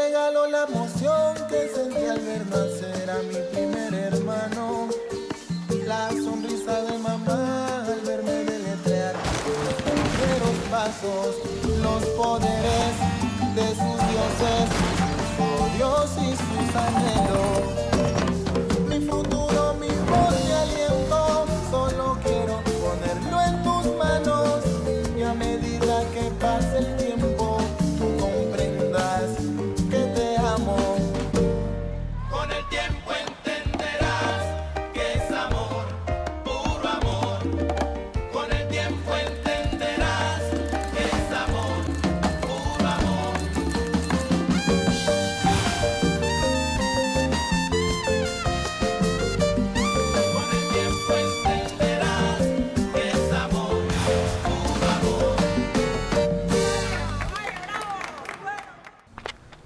regaló la emoción que sentí al ver nacer a mi primer hermano. La sonrisa de mamá al verme deletrear los primeros pasos, los poderes de sus dioses, su Dios y sus anhelos. Mi futuro, mi voz, mi aliento, solo quiero ponerlo en tus manos. Y a medida que pase el tiempo, tú comprendas que te amo. Con el tiempo entenderás que es amor, puro amor. Con el tiempo entenderás que es amor, puro amor. Con el tiempo entenderás que es amor, puro amor.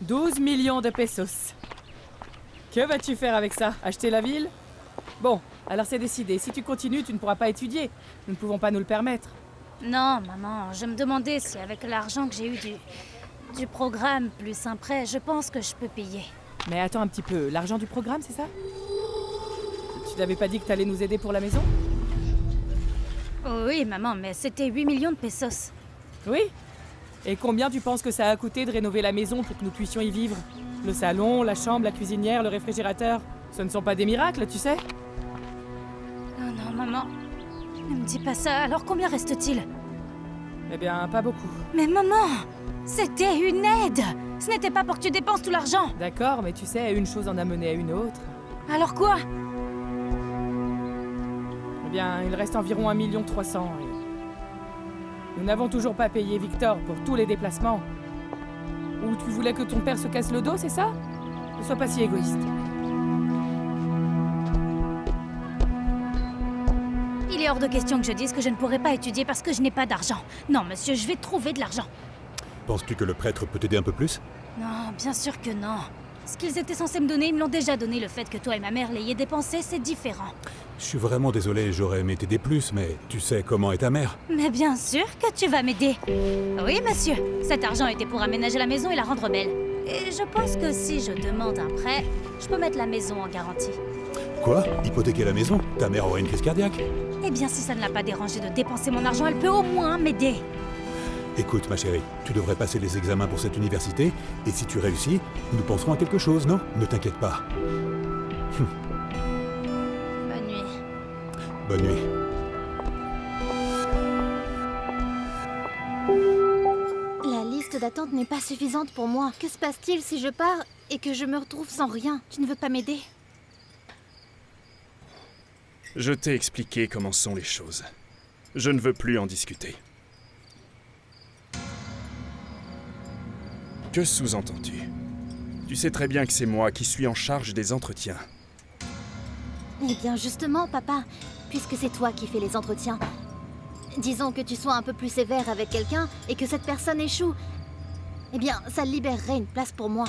12 millions de pesos. Que vas-tu faire avec ça? Acheter la ville? Bon, alors c'est décidé. Si tu continues, tu ne pourras pas étudier. Nous ne pouvons pas nous le permettre. Non, maman, je me demandais si avec l'argent que j'ai eu du programme plus un prêt, je pense que je peux payer. Mais attends un petit peu. L'argent du programme, c'est ça? Tu n'avais pas dit que t'allais nous aider pour la maison? Oui, maman, mais c'était 8 millions de pesos. Oui? Et combien tu penses que ça a coûté de rénover la maison pour que nous puissions y vivre? Le salon, la chambre, la cuisinière, le réfrigérateur. Ce ne sont pas des miracles, tu sais? Non, non, maman, ne me dis pas ça. Alors combien reste-t-il? Eh bien, pas beaucoup. Mais maman, c'était une aide. Ce n'était pas pour que tu dépenses tout l'argent. D'accord, mais tu sais, une chose en a mené à une autre. Alors quoi? Eh bien, il reste environ 1,3 million. Nous n'avons toujours pas payé Victor pour tous les déplacements. Ou tu voulais que ton père se casse le dos, c'est ça? Ne sois pas si égoïste. Il est hors de question que je dise que je ne pourrai pas étudier parce que je n'ai pas d'argent. Non, monsieur, je vais trouver de l'argent. Penses-tu que le prêtre peut t'aider un peu plus? Non, bien sûr que non. Ce qu'ils étaient censés me donner, ils me l'ont déjà donné. Le fait que toi et ma mère l'ayez dépensé, c'est différent. Je suis vraiment désolé, j'aurais aimé t'aider plus, mais tu sais comment est ta mère. Mais bien sûr que tu vas m'aider. Oui, monsieur. Cet argent était pour aménager la maison et la rendre belle. Et je pense que si je demande un prêt, je peux mettre la maison en garantie. Quoi? Hypothéquer la maison? Ta mère aurait une crise cardiaque? Eh bien, si ça ne l'a pas dérangé de dépenser mon argent, elle peut au moins m'aider. Écoute, ma chérie, tu devrais passer les examens pour cette université, et si tu réussis, nous penserons à quelque chose, non? Ne t'inquiète pas. Bonne nuit. Bonne nuit. La liste d'attente n'est pas suffisante pour moi. Que se passe-t-il si je pars et que je me retrouve sans rien? Tu ne veux pas m'aider? Je t'ai expliqué comment sont les choses. Je ne veux plus en discuter. Que sous-entends-tu? Tu sais très bien que c'est moi qui suis en charge des entretiens. Eh bien justement, papa, puisque c'est toi qui fais les entretiens, disons que tu sois un peu plus sévère avec quelqu'un et que cette personne échoue, eh bien ça libérerait une place pour moi.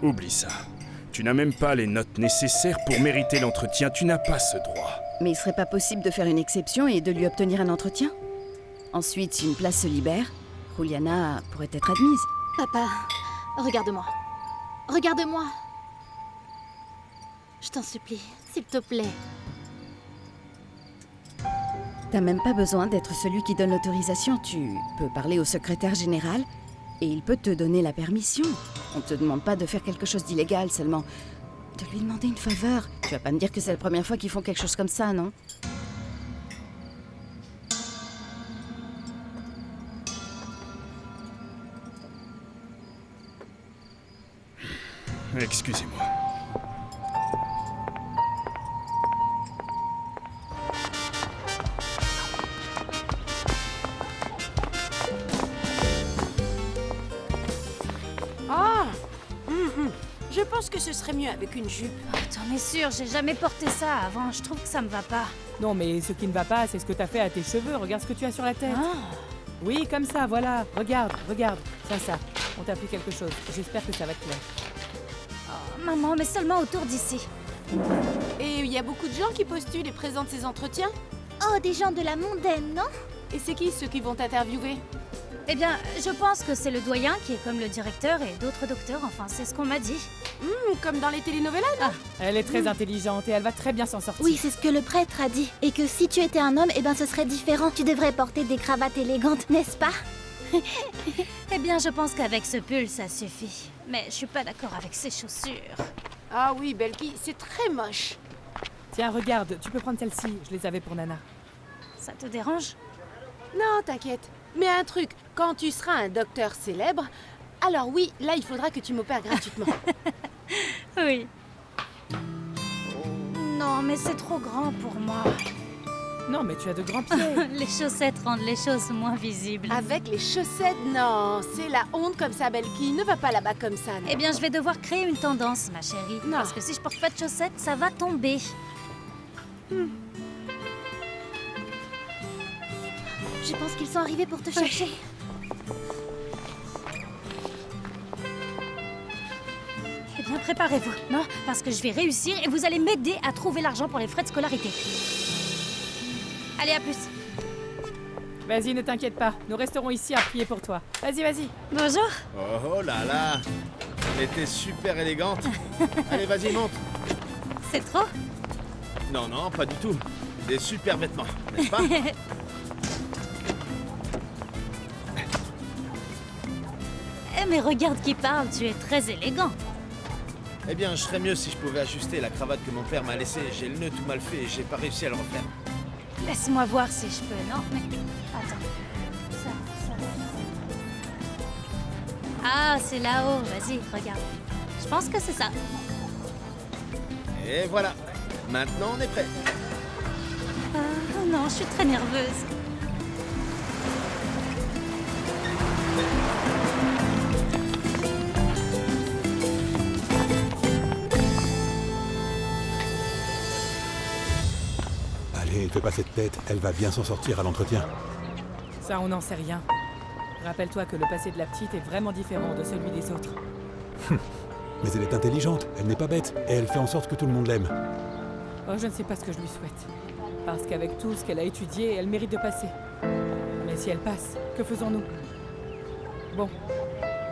Oublie ça. Tu n'as même pas les notes nécessaires pour mériter l'entretien. Tu n'as pas ce droit. Mais il serait pas possible de faire une exception et de lui obtenir un entretien? Ensuite, si une place se libère, Juliana pourrait être admise. Papa, regarde-moi. Regarde-moi. Je t'en supplie, s'il te plaît. T'as même pas besoin d'être celui qui donne l'autorisation. Tu peux parler au secrétaire général et il peut te donner la permission. On te demande pas de faire quelque chose d'illégal, seulement de lui demander une faveur. Tu vas pas me dire que c'est la première fois qu'ils font quelque chose comme ça, non? Excusez-moi. Je pense que ce serait mieux avec une jupe. Oh, t'en es sûre, j'ai jamais porté ça avant. Je trouve que ça me va pas. Non, mais ce qui ne va pas, c'est ce que t'as fait à tes cheveux. Regarde ce que tu as sur la tête. Ah. Oui, comme ça, voilà. Regarde, regarde. Ça. On t'a appris quelque chose. J'espère que ça va te plaire. Oh, maman, mais seulement autour d'ici. Et il y a beaucoup de gens qui postulent et présentent ces entretiens. Oh, des gens de la mondaine, non? Et c'est qui ceux qui vont t'interviewer? Eh bien, je pense que c'est le doyen qui est comme le directeur et d'autres docteurs, enfin, c'est ce qu'on m'a dit. Comme dans les telenovelas, non? Elle est très intelligente et elle va très bien s'en sortir. Oui, c'est ce que le prêtre a dit. Et que si tu étais un homme, eh ben ce serait différent. Tu devrais porter des cravates élégantes, n'est-ce pas? Eh bien, je pense qu'avec ce pull, ça suffit. Mais je suis pas d'accord avec ces chaussures. Ah oui, Belky, c'est très moche. Tiens, regarde, tu peux prendre celle-ci. Je les avais pour Nana. Ça te dérange? Non, t'inquiète. Mais un truc, quand tu seras un docteur célèbre, alors oui, là, il faudra que tu m'opères gratuitement. Oui. Non, mais c'est trop grand pour moi. Non, mais tu as de grands pieds. Les chaussettes rendent les choses moins visibles. Avec les chaussettes, non, c'est la honte comme ça, Belky. Ne va pas là-bas comme ça, non. Eh bien, je vais devoir créer une tendance, ma chérie. Non. Parce que si je porte pas de chaussettes, ça va tomber. Je pense qu'ils sont arrivés pour te chercher. Eh bien, préparez-vous. Non, parce que je vais réussir et vous allez m'aider à trouver l'argent pour les frais de scolarité. Allez, à plus. Vas-y, ne t'inquiète pas. Nous resterons ici à prier pour toi. Vas-y, vas-y. Bonjour. Oh là là, elle était super élégante. Allez, vas-y, monte. C'est trop? Non, non, pas du tout. Des super vêtements, n'est-ce pas? Eh, mais regarde qui parle, tu es très élégant. Eh bien, je serais mieux si je pouvais ajuster la cravate que mon père m'a laissée. J'ai le nœud tout mal fait et j'ai pas réussi à le refaire. Laisse-moi voir si je peux. Non, mais... Attends. Ça. Ah, c'est là-haut. Vas-y, regarde. Je pense que c'est ça. Et voilà. Maintenant, on est prêt. Ah, non, je suis très nerveuse. Allez, fais pas cette tête, elle va bien s'en sortir à l'entretien. Ça, on n'en sait rien. Rappelle-toi que le passé de la petite est vraiment différent de celui des autres. Mais elle est intelligente, elle n'est pas bête, et elle fait en sorte que tout le monde l'aime. Oh, je ne sais pas ce que je lui souhaite. Parce qu'avec tout ce qu'elle a étudié, elle mérite de passer. Mais si elle passe, que faisons-nous? Bon.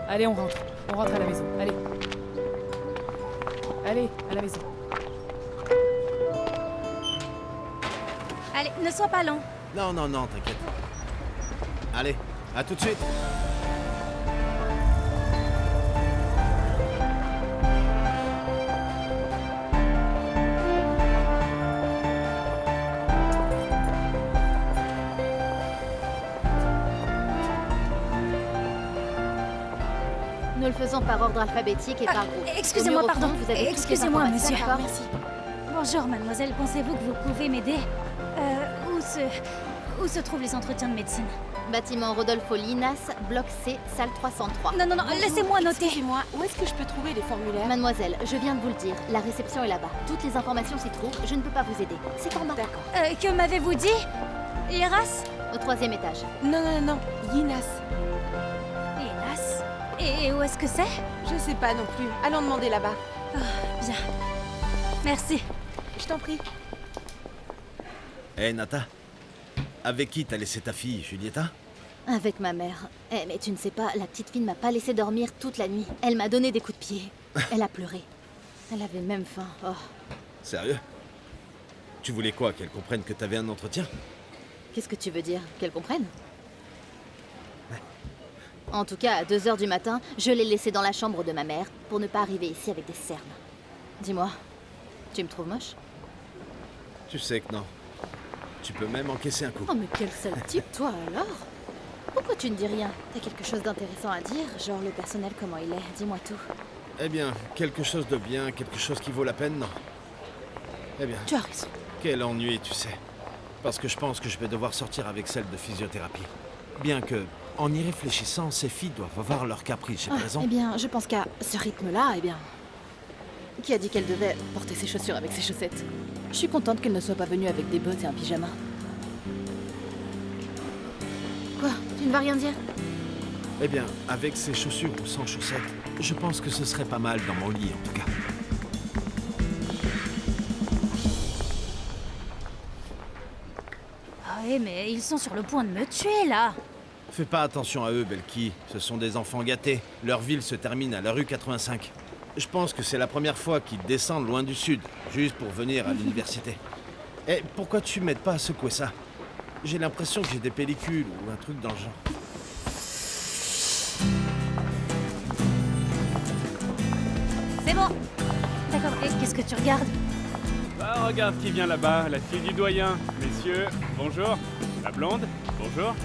Allez, on rentre. On rentre à la maison. Allez. Allez, à la maison. Allez, ne sois pas long. Non, non, non, t'inquiète. Allez, à tout de suite. Nous le faisons par ordre alphabétique et par groupe. Excusez-moi, Au mur au pardon. fond, vous avez toutes les Excusez-moi, informations. monsieur. D'accord, merci. Bonjour, mademoiselle. Pensez-vous que vous pouvez m'aider? Où se trouvent les entretiens de médecine? Bâtiment Rodolfo Linas, bloc C, salle 303. Non, non, non, laissez-moi noter. Excusez-moi, où est-ce que je peux trouver les formulaires? Mademoiselle, je viens de vous le dire, la réception est là-bas. Toutes les informations s'y trouvent, je ne peux pas vous aider. C'est en bas. D'accord. Que m'avez-vous dit? Iras? Au 3e étage. Non, non, non, non, Yinas. Hélas. Et où est-ce que c'est? Je sais pas non plus. Allons demander là-bas. Bien. Merci. Je t'en prie. Hé, Nata. Avec qui t'as laissé ta fille, Julieta? Avec ma mère. Eh, mais tu ne sais pas, la petite fille ne m'a pas laissé dormir toute la nuit. Elle m'a donné des coups de pied. Elle a pleuré. Elle avait même faim. Oh. Sérieux? Tu voulais quoi, qu'elle comprenne que t'avais un entretien? Qu'est-ce que tu veux dire? Qu'elle comprenne? En tout cas, à 2h du matin, je l'ai laissée dans la chambre de ma mère pour ne pas arriver ici avec des cernes. Dis-moi, tu me trouves moche? Tu sais que non. Tu peux même encaisser un coup. Oh mais quel sale type, toi alors? Pourquoi tu ne dis rien? T'as quelque chose d'intéressant à dire? Genre le personnel, comment il est? Dis-moi tout. Eh bien, quelque chose de bien, quelque chose qui vaut la peine, non. Eh bien, Tu as raison. quel ennui, tu sais. Parce que je pense que je vais devoir sortir avec celle de physiothérapie. Bien que, en y réfléchissant, ces filles doivent avoir leur caprice, j'ai raison. Eh bien, je pense qu'à ce rythme-là, eh bien... Qui a dit qu'elle devait porter ses chaussures avec ses chaussettes? Je suis contente qu'elle ne soit pas venue avec des bottes et un pyjama. Quoi? Tu ne vas rien dire? Eh bien, avec ses chaussures ou sans chaussettes, je pense que ce serait pas mal dans mon lit, en tout cas. Ah oui, mais ils sont sur le point de me tuer, là. Fais pas attention à eux, Belki. Ce sont des enfants gâtés. Leur ville se termine à la rue 85. Je pense que c'est la première fois qu'ils descendent loin du sud, juste pour venir à l'université. Eh, pourquoi tu m'aides pas à secouer ça? J'ai l'impression que j'ai des pellicules ou un truc dans le genre. C'est bon. D'accord, et qu'est-ce que tu regardes? Ah, regarde qui vient là-bas, la fille du doyen. Messieurs, bonjour. La blonde, bonjour.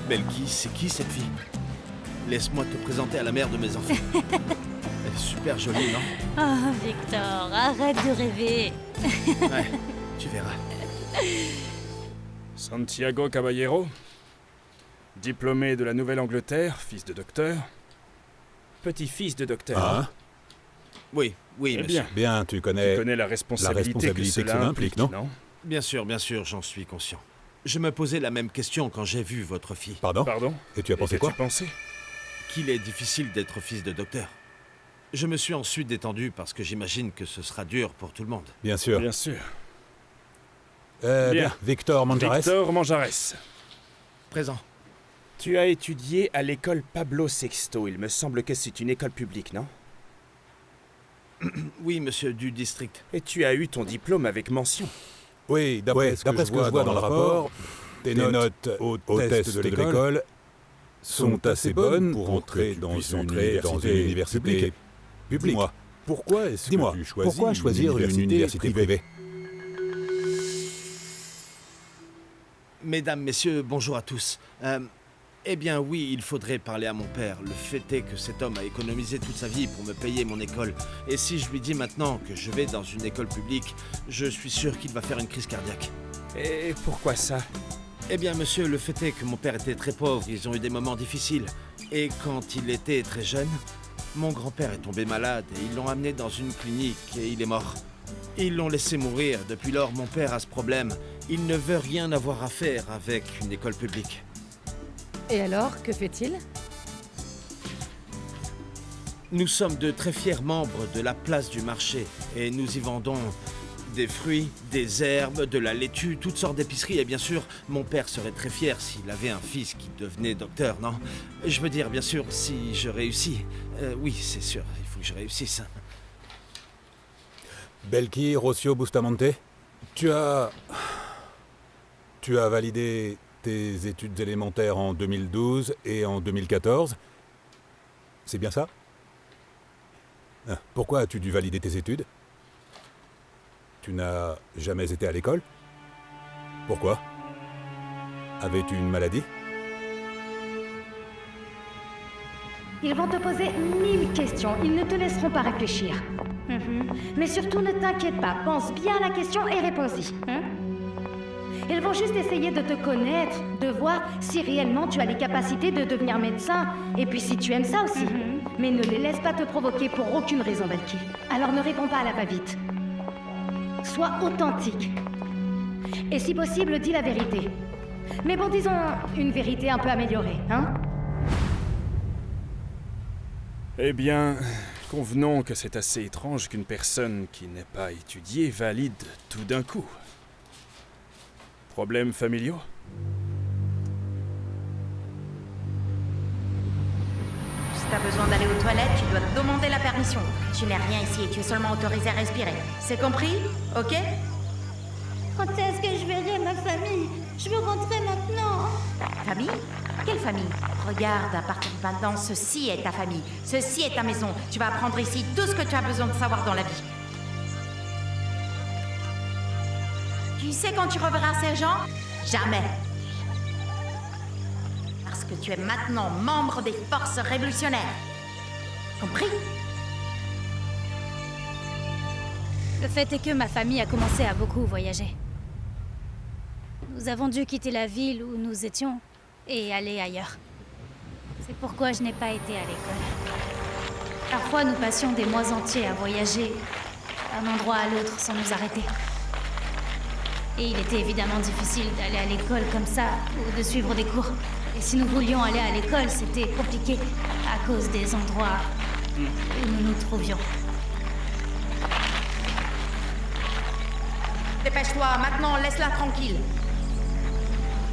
Belki, c'est qui cette fille? Laisse-moi te présenter à la mère de mes enfants. Elle est super jolie, non? Oh, Victor, arrête de rêver. Ouais, tu verras. Santiago Caballero, diplômé de la Nouvelle-Angleterre, fils de docteur. Petit-fils de docteur. Ah, Oui, Eh monsieur. bien, bien, tu connais... tu connais la responsabilité que cela implique, non? Bien sûr, j'en suis conscient. Je me posais la même question quand j'ai vu votre fille. Pardon? Pardon? Et tu as pensé quoi? Qu'as-tu pensé? Qu'il est difficile d'être fils de docteur. Je me suis ensuite détendu parce que j'imagine que ce sera dur pour tout le monde. Bien sûr. Bien sûr. Bien, Victor Manjares. Victor Manjares. Présent. Tu as étudié à l'école Pablo Sexto. Il me semble que c'est une école publique, non? Oui, monsieur du district. Et tu as eu ton diplôme avec mention. Oui, d'après ce que je vois dans le rapport, tes notes au test de l'école sont assez bonnes pour entrer dans une université publique. Dis-moi, pourquoi choisir une université privée? Mesdames, messieurs, bonjour à tous. Eh bien oui, il faudrait parler à mon père. Le fait est que cet homme a économisé toute sa vie pour me payer mon école. Et si je lui dis maintenant que je vais dans une école publique, je suis sûr qu'il va faire une crise cardiaque. Et pourquoi ça? Eh bien monsieur, le fait est que mon père était très pauvre, ils ont eu des moments difficiles. Et quand il était très jeune, mon grand-père est tombé malade et ils l'ont amené dans une clinique et il est mort. Ils l'ont laissé mourir. Depuis lors, mon père a ce problème. Il ne veut rien avoir à faire avec une école publique. Et alors, que fait-il? Nous sommes de très fiers membres de la place du marché et nous y vendons des fruits, des herbes, de la laitue, toutes sortes d'épiceries. Et bien sûr, mon père serait très fier s'il avait un fils qui devenait docteur, non? Je veux dire, bien sûr, si je réussis. Oui, c'est sûr, il faut que je réussisse. Belki Rocio Bustamante, tu as validé tes études élémentaires en 2012 et en 2014. C'est bien ça? Pourquoi as-tu dû valider tes études? Tu n'as jamais été à l'école? Pourquoi? Avais-tu une maladie? Ils vont te poser 1000 questions, ils ne te laisseront pas réfléchir. Mais surtout ne t'inquiète pas, pense bien à la question et réponds-y. Ils vont juste essayer de te connaître, de voir si réellement tu as les capacités de devenir médecin, et puis si tu aimes ça aussi. Mais ne les laisse pas te provoquer pour aucune raison, Belki. Alors ne réponds pas à la va-vite. Sois authentique. Et si possible, dis la vérité. Mais bon, disons une vérité un peu améliorée, hein? Eh bien, convenons que c'est assez étrange qu'une personne qui n'est pas étudiée valide tout d'un coup. Problèmes familiaux? Si t'as besoin d'aller aux toilettes, tu dois te demander la permission. Tu n'es rien ici et tu es seulement autorisé à respirer. C'est compris? Ok? Quand est-ce que je verrai ma famille? Je veux rentrer maintenant. Famille? Quelle famille? Regarde, à partir de maintenant, ceci est ta famille. Ceci est ta maison. Tu vas apprendre ici tout ce que tu as besoin de savoir dans la vie. Tu sais quand tu reverras ces gens? Jamais. Parce que tu es maintenant membre des forces révolutionnaires. Compris? Le fait est que ma famille a commencé à beaucoup voyager. Nous avons dû quitter la ville où nous étions et aller ailleurs. C'est pourquoi je n'ai pas été à l'école. Parfois, nous passions des mois entiers à voyager d'un endroit à l'autre sans nous arrêter. Et il était évidemment difficile d'aller à l'école comme ça ou de suivre des cours. Et si nous voulions aller à l'école, c'était compliqué à cause des endroits où nous nous trouvions. dépêche-toi. Maintenant, laisse-la tranquille.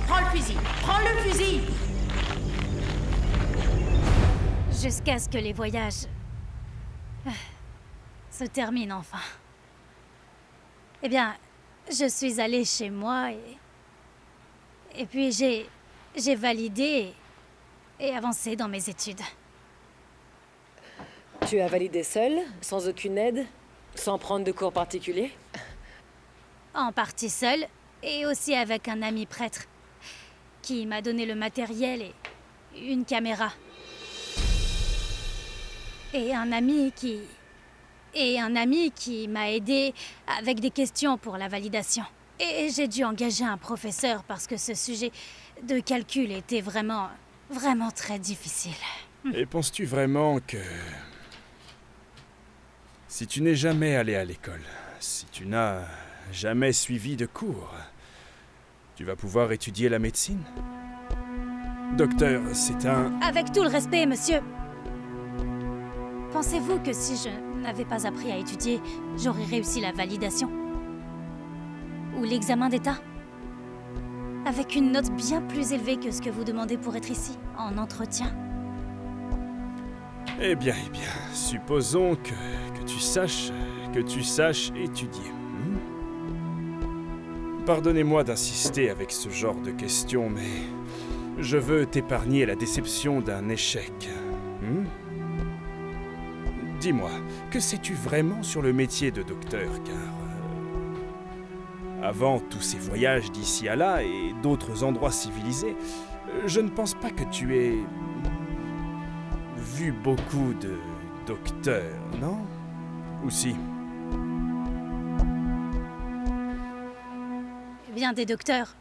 Prends le fusil. Prends le fusil. Jusqu'à ce que les voyages se terminent enfin. Eh bien, je suis allée chez moi et puis j'ai validé et avancé dans mes études. Tu as validé seule, sans aucune aide, sans prendre de cours particuliers? En partie seule et aussi avec un ami prêtre qui m'a donné le matériel et une caméra. Et un ami qui m'a aidé avec des questions pour la validation. Et j'ai dû engager un professeur parce que ce sujet de calcul était vraiment très difficile. Et penses-tu vraiment que... Si tu n'es jamais allé à l'école, si tu n'as jamais suivi de cours, tu vas pouvoir étudier la médecine? Docteur, c'est un... Avec tout le respect, monsieur. Pensez-vous que si je n'avais pas appris à étudier, j'aurais réussi la validation? Ou l'examen d'état? Avec une note bien plus élevée que ce que vous demandez pour être ici, en entretien? Eh bien, supposons que tu saches étudier. Pardonnez-moi d'insister avec ce genre de questions, mais je veux t'épargner la déception d'un échec. Dis-moi, que sais-tu vraiment sur le métier de docteur, car... avant tous ces voyages d'ici à là et d'autres endroits civilisés, je ne pense pas que tu aies... vu beaucoup de docteurs, non? Ou si? Eh bien, des docteurs.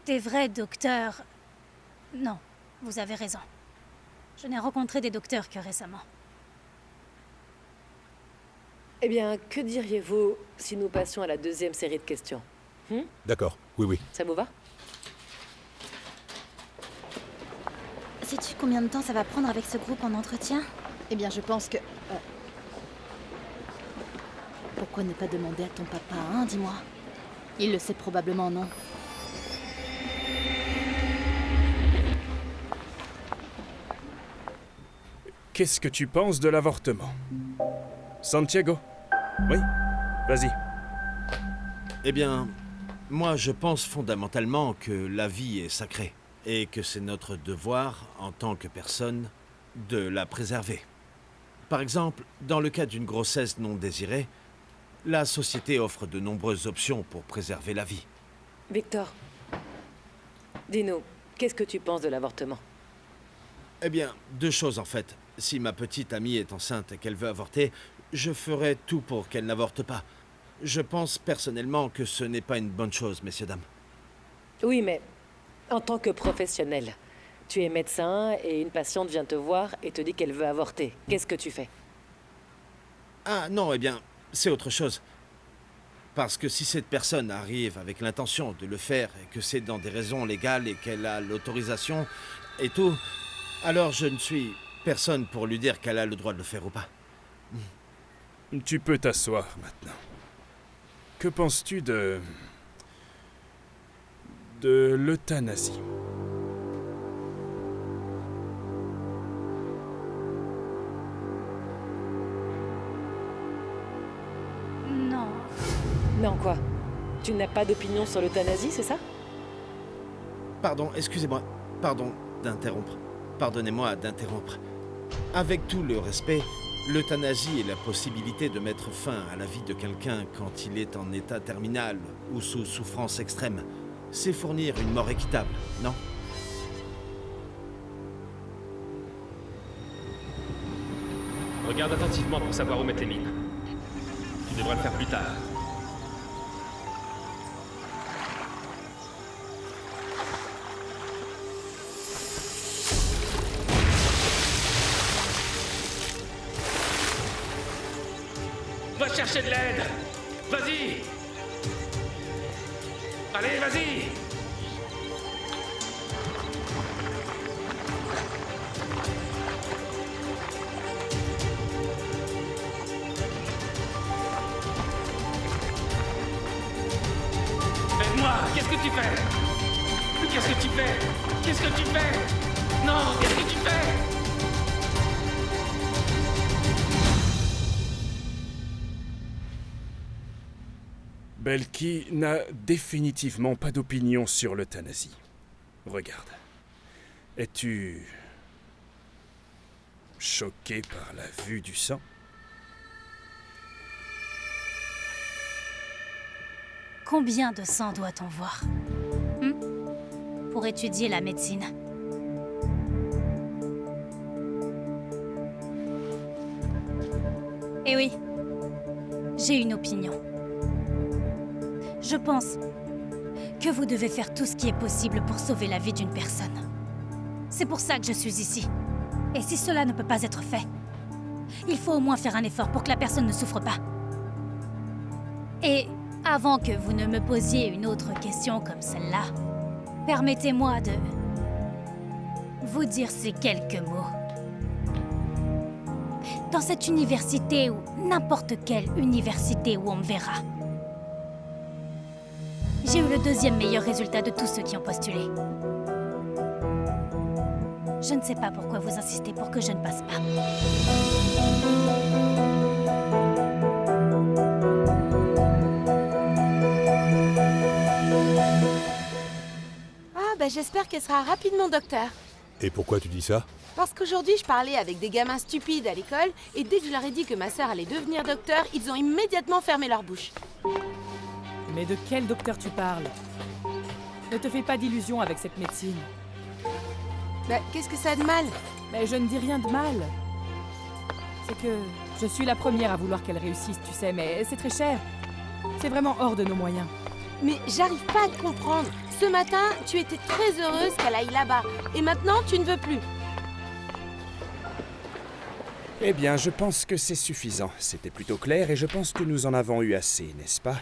Des vrais docteurs. Non, vous avez raison. Je n'ai rencontré des docteurs que récemment. Eh bien, que diriez-vous si nous passions à la deuxième série de questions? D'accord, oui. Ça vous va? Sais-tu combien de temps ça va prendre avec ce groupe en entretien? Eh bien, je pense que... Pourquoi ne pas demander à ton papa, hein, dis-moi? Il le sait probablement, non? Qu'est-ce que tu penses de l'avortement? Santiago? Oui, vas-y. Eh bien, moi je pense fondamentalement que la vie est sacrée et que c'est notre devoir, en tant que personne, de la préserver. Par exemple, dans le cas d'une grossesse non désirée, la société offre de nombreuses options pour préserver la vie. Victor, dis-nous, qu'est-ce que tu penses de l'avortement? Eh bien, deux choses en fait. Si ma petite amie est enceinte et qu'elle veut avorter, je ferai tout pour qu'elle n'avorte pas. Je pense personnellement que ce n'est pas une bonne chose, messieurs, dames. Oui, mais en tant que professionnel, tu es médecin et une patiente vient te voir et te dit qu'elle veut avorter. Qu'est-ce que tu fais? Ah non, eh bien, c'est autre chose. Parce que si cette personne arrive avec l'intention de le faire et que c'est dans des raisons légales et qu'elle a l'autorisation et tout, alors je ne suis personne pour lui dire qu'elle a le droit de le faire ou pas. Tu peux t'asseoir maintenant. Que penses-tu de l'euthanasie? Non. Non, quoi? Tu n'as pas d'opinion sur l'euthanasie, c'est ça? Pardon, excusez-moi. Pardon d'interrompre. Pardonnez-moi d'interrompre. Avec tout le respect, l'euthanasie est la possibilité de mettre fin à la vie de quelqu'un quand il est en état terminal ou sous souffrance extrême. C'est fournir une mort équitable, non? Regarde attentivement pour savoir où mettre les mines. Tu devras le faire plus tard. Va chercher de l'aide! Vas-y! Allez, vas-y! fais? Qu'est-ce que tu fais? Non, qu'est-ce que tu fais? Belki n'a définitivement pas d'opinion sur l'euthanasie. Regarde. Es-tu choqué par la vue du sang? Combien de sang doit-on voir pour étudier la médecine? Eh oui, j'ai une opinion. Je pense que vous devez faire tout ce qui est possible pour sauver la vie d'une personne. C'est pour ça que je suis ici. Et si cela ne peut pas être fait, il faut au moins faire un effort pour que la personne ne souffre pas. Et avant que vous ne me posiez une autre question comme celle-là, permettez-moi de vous dire ces quelques mots. Dans cette université ou n'importe quelle université où on me verra, j'ai eu le 2e meilleur résultat de tous ceux qui ont postulé. Je ne sais pas pourquoi vous insistez pour que je ne passe pas. Ah, bah j'espère qu'elle sera rapidement docteur. Et pourquoi tu dis ça? Parce qu'aujourd'hui, je parlais avec des gamins stupides à l'école, et dès que je leur ai dit que ma sœur allait devenir docteur, ils ont immédiatement fermé leur bouche. Mais de quel docteur tu parles? Ne te fais pas d'illusions avec cette médecine. Bah, qu'est-ce que ça a de mal? Mais je ne dis rien de mal. C'est que je suis la première à vouloir qu'elle réussisse, tu sais, mais c'est très cher. C'est vraiment hors de nos moyens. Mais j'arrive pas à te comprendre. Ce matin, tu étais très heureuse qu'elle aille là-bas, et maintenant, tu ne veux plus. Eh bien, je pense que c'est suffisant. C'était plutôt clair et je pense que nous en avons eu assez, n'est-ce pas?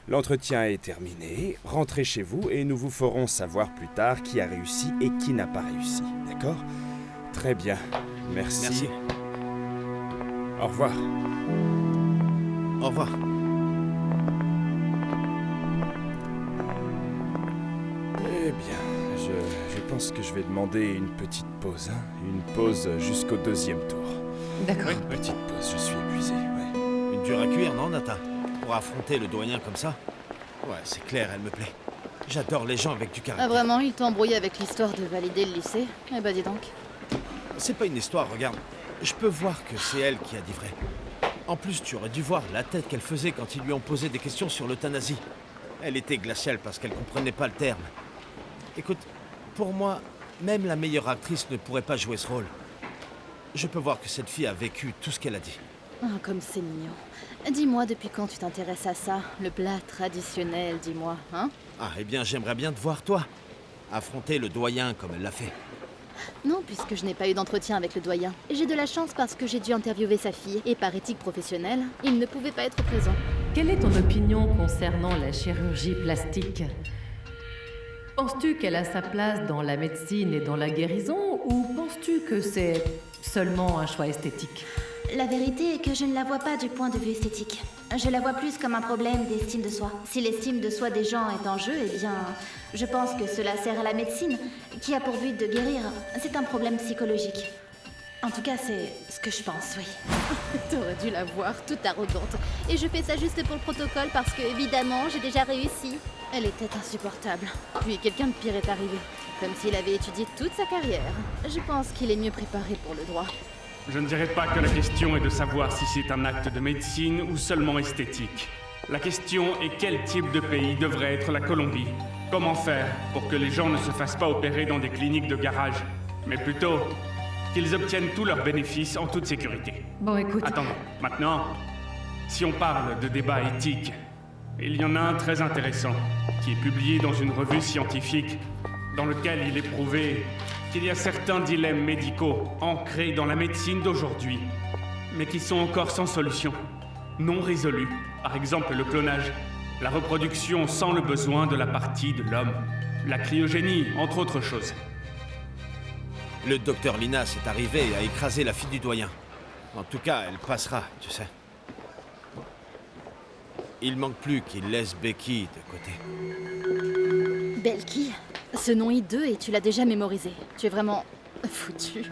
L'entretien est terminé, rentrez chez vous et nous vous ferons savoir plus tard qui a réussi et qui n'a pas réussi, d'accord? Très bien, merci. Au revoir. Au revoir. Eh bien, je pense que je vais demander une petite pause, hein? Une pause jusqu'au 2e tour. D'accord. Une petite pause, je suis épuisé, ouais. Une dure à cuire, non, Nata? Pour affronter le doyen comme ça? Ouais, c'est clair, elle me plaît. J'adore les gens avec du caractère. Ah vraiment, il t'a embrouillé avec l'histoire de valider le lycée? Eh bah dis donc. C'est pas une histoire, regarde. Je peux voir que c'est elle qui a dit vrai. En plus, tu aurais dû voir la tête qu'elle faisait quand ils lui ont posé des questions sur l'euthanasie. Elle était glaciale parce qu'elle comprenait pas le terme. Écoute, pour moi, même la meilleure actrice ne pourrait pas jouer ce rôle. Je peux voir que cette fille a vécu tout ce qu'elle a dit. Ah, comme c'est mignon. Dis-moi, depuis quand tu t'intéresses à ça? Le plat traditionnel, dis-moi, hein? Ah, eh bien, j'aimerais bien te voir, toi. Affronter le doyen comme elle l'a fait. Non, puisque je n'ai pas eu d'entretien avec le doyen. J'ai de la chance parce que j'ai dû interviewer sa fille, et par éthique professionnelle, il ne pouvait pas être présent. Quelle est ton opinion concernant la chirurgie plastique? Penses-tu qu'elle a sa place dans la médecine et dans la guérison, ou penses-tu que c'est seulement un choix esthétique? La vérité est que je ne la vois pas du point de vue esthétique. Je la vois plus comme un problème d'estime de soi. Si l'estime de soi des gens est en jeu, eh bien, je pense que cela sert à la médecine, qui a pour but de guérir. C'est un problème psychologique. En tout cas, c'est ce que je pense, oui. T'aurais dû la voir, toute arrogante. Et je fais ça juste pour le protocole parce que, évidemment, j'ai déjà réussi. Elle était insupportable. Puis quelqu'un de pire est arrivé. Comme s'il avait étudié toute sa carrière. Je pense qu'il est mieux préparé pour le droit. Je ne dirais pas que la question est de savoir si c'est un acte de médecine ou seulement esthétique. La question est quel type de pays devrait être la Colombie? Comment faire pour que les gens ne se fassent pas opérer dans des cliniques de garage, mais plutôt qu'ils obtiennent tous leurs bénéfices en toute sécurité? Bon, écoute... Attends, maintenant, si on parle de débat éthique, il y en a un très intéressant, qui est publié dans une revue scientifique, dans lequel il est prouvé qu'il y a certains dilemmes médicaux ancrés dans la médecine d'aujourd'hui, mais qui sont encore sans solution, non résolus. Par exemple, le clonage, la reproduction sans le besoin de la partie de l'homme, la cryogénie, entre autres choses. Le docteur Linas est arrivé et a écrasé la fille du doyen. En tout cas, elle passera, tu sais. Il manque plus qu'il laisse Becky de côté. Belki? Ce nom hideux et tu l'as déjà mémorisé. Tu es vraiment foutu.